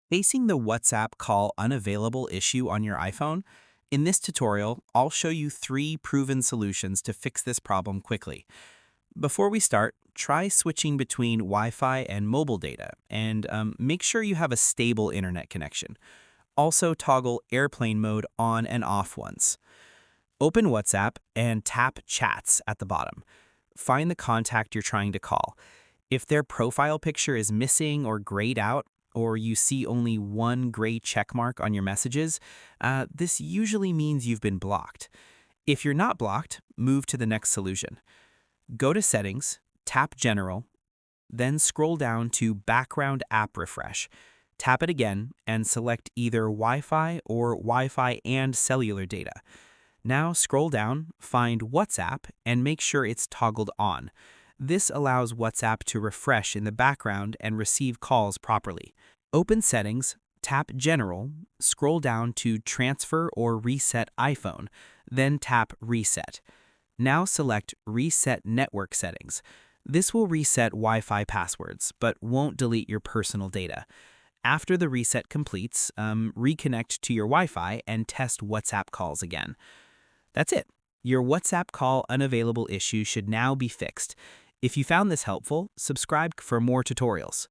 Facing the WhatsApp call unavailable issue on your iPhone, in this tutorial, I'll show you 3 proven solutions to fix this problem quickly. Before we start, try switching between Wi-Fi and mobile data and make sure you have a stable internet connection. Also toggle airplane mode on and off once. Open WhatsApp and tap Chats at the bottom. Find the contact you're trying to call. If their profile picture is missing or grayed out, or you see only one gray check mark on your messages, this usually means you've been blocked. If you're not blocked, move to the next solution. Go to Settings, tap General, then scroll down to Background App Refresh. Tap it again and select either Wi-Fi or Wi-Fi and cellular data. Now scroll down, find WhatsApp, and make sure it's toggled on. This allows WhatsApp to refresh in the background and receive calls properly. Open Settings, tap General, scroll down to Transfer or Reset iPhone, then tap Reset. Now select Reset Network Settings. This will reset Wi-Fi passwords, but won't delete your personal data. After the reset completes, reconnect to your Wi-Fi and test WhatsApp calls again. That's it. Your WhatsApp call unavailable issue should now be fixed. If you found this helpful, subscribe for more tutorials.